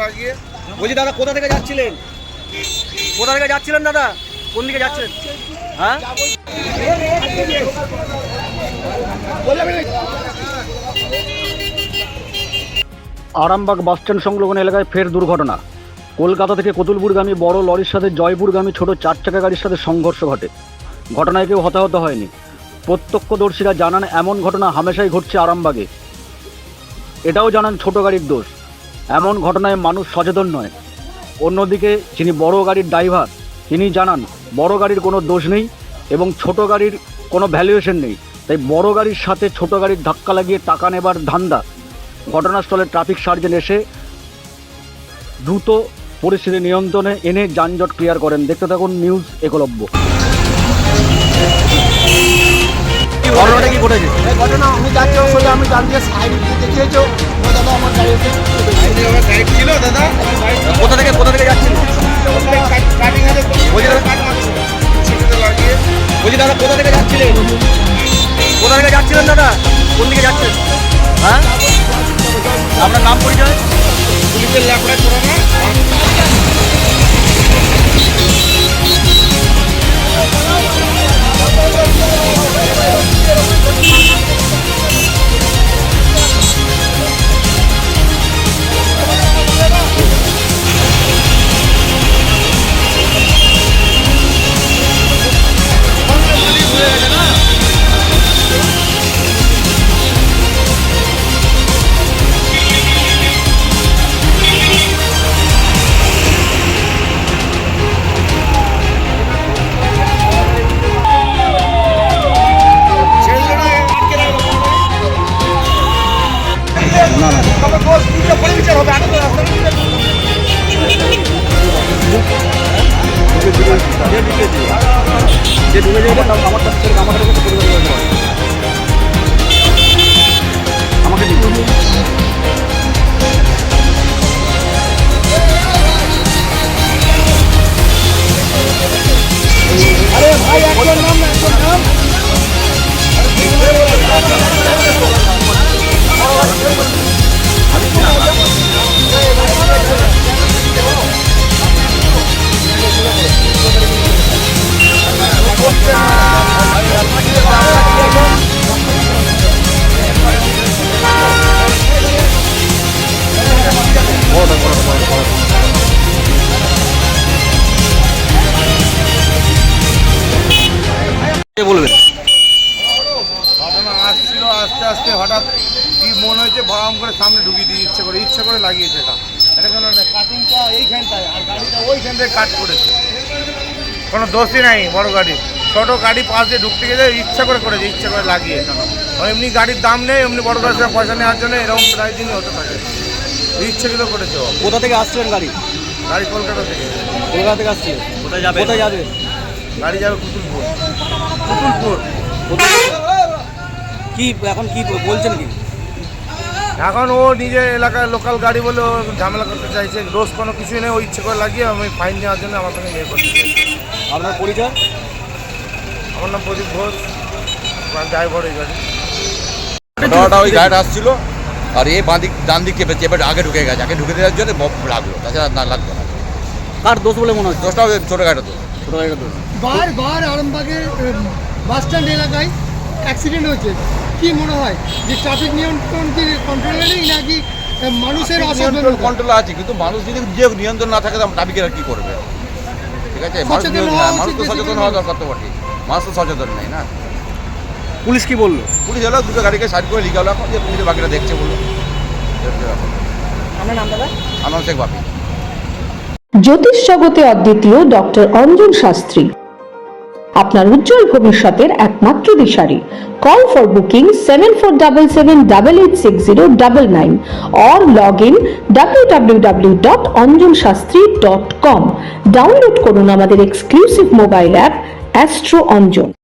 লাগিয়ে। বলছি দাদা কোথা থেকে যাচ্ছিলেন? কোথা থেকে যাচ্ছিলেন দাদা? কোন দিকে যাচ্ছেন? হ্যাঁ, আরামবাগ বাসস্ট্যান্ড সংলগ্ন এলাকায় ফের দুর্ঘটনা। কলকাতা থেকে কতুলপুরগামী বড় লরির সাথে জয়পুরগামী ছোট 4 চাকা গাড়ির সাথে সংঘর্ষ ঘটে। ঘটনায় কেউ হতাহত হয়নি। প্রত্যক্ষদর্শীরা জানান এমন ঘটনা হামেশাই ঘটছে আরামবাগে। এটাও জানান ছোট গাড়ির দোষ। এমন ঘটনায় মানুষ সচেতন নয়। অন্যদিকে যিনি বড় গাড়ির ড্রাইভার তিনি জানান বড় গাড়ির কোনো দোষ নেই এবং ছোট গাড়ির কোনো ভ্যালুয়েশন নেই, তাই বড় গাড়ির সাথে ছোট গাড়ির ধাক্কা লাগিয়ে টাকা নেবার ধান্দা। ঘটনাস্থলে ট্রাফিক সার্জেন্ট এসে দ্রুত পরিস্থিতি নিয়ন্ত্রণে এনে যানজট ক্লিয়ার করেন। দেখতে থাকুন নিউজ একলব্য। ঘটনাটা কি ঘটেছে? ঘটনা আমি যাচ্ছি সোজা, আমি ডান দিয়ে সাইড দেখিয়েছো দাদা, আমার গাড়ি ছিল দাদা, কোথা থেকে যাচ্ছিলেন? বলছি দাদা কোথা থেকে যাচ্ছিলেন? কোথা থেকে যাচ্ছিলেন দাদা? কোন দিকে যাচ্ছেন? হ্যাঁ, আপনার নাম পরিচয়? পুলিশের লেখাপড়া করে না। আমাকে আরে ভাই একজন নাম না, একজন নাম বলবেন। ঘটনা আসছিল, আস্তে আস্তে হঠাৎ কি মনে হয়েছে ভরাম করে সামনে ঢুকিয়ে দিয়ে ইচ্ছে করে লাগিয়েছে। এটা কোনো কাটিংটা এইখানটায় আর গাড়িটা ওইখানটায় কাট করেছে, কোনো দোষই নাই বড় গাড়ি। ছোট গাড়ি পাশ দিয়ে ঢুকতে গেলে ইচ্ছা করে করেছে, ইচ্ছে করে লাগিয়ে। এমনি গাড়ির দাম নেই, এমনি বড় গাড়ির সাথে পয়সা নেওয়ার জন্য এরকম প্রায় দিনই হতে থাকে। ইচ্ছেগুলো করেছে। কোথা থেকে আসছিলেন গাড়ি? গাড়ি কলকাতা থেকে। কলকাতা থেকে আসছিলেন? কোথায় যাবে? গাড়ি যাবে কুতুলপুর। কি এখন কি বলছেন কি? এখন ও নিজের এলাকার লোকাল গাড়ি বলে ও ঝামেলা করতে চাইছে। দোষ কোনো কিছুই নেই, ও ইচ্ছে করে লাগিয়ে আমি ফাইন নেওয়ার জন্য আমার সঙ্গে ইয়ে করতে চাইছি। আপনার পরিচয়? আমার নাম প্রদীপ ঘোষ, ড্রাইভার এই গাড়ি। ঘটনাটা ওই গাড়িটা আসছিল আর এ ডান দিক চেপে আগে ঢুকে গেছে। আগে ঢুকে দেওয়ার জন্য লাগলো, তাছাড়া না লাগতো না। কার দোষ বলে মনে হচ্ছে? দোষটা ছোট গাড়িটা দোষ। ছোট গাড়িটা দোষ। বারবার আরামবাগের বাস স্ট্যান্ড এলাকায় অ্যাক্সিডেন্ট হয়েছে। কি মনে হয় যে ট্রাফিক নিয়ন্ত্রণ কি কন্ট্রোলে নেই নাকি মানুষের অসচেতনতা? কন্ট্রোল আছে, কিন্তু মানুষ যদি যে নিয়ন্ত্রণ না থাকে ট্রাফিকের কি করবে? ঠিক আছে, মানুষ তো সচেতন হওয়া দরকার। তো বটে, মানুষ তো সচেতন নেই না। পুলিশ কি বললো? পুলিশ এলো, দুটো গাড়িকে সাইড করে লিখে হলো, এখন যে পুলিশের বাকিরা দেখছে বললো। আপনার নাম দাদা? আনন্দ শেখ বাপি। জ্যোতিষ জগতে অদ্বিতীয় ডক্টর অঞ্জন শাস্ত্রী আপনার উজ্জ্বল ভবিষ্যতের একমাত্র দিশারি। Call for booking 7477886099 or log in www.anjanshastri.com। Download করুন আমাদের exclusive mobile app Astro Anjan.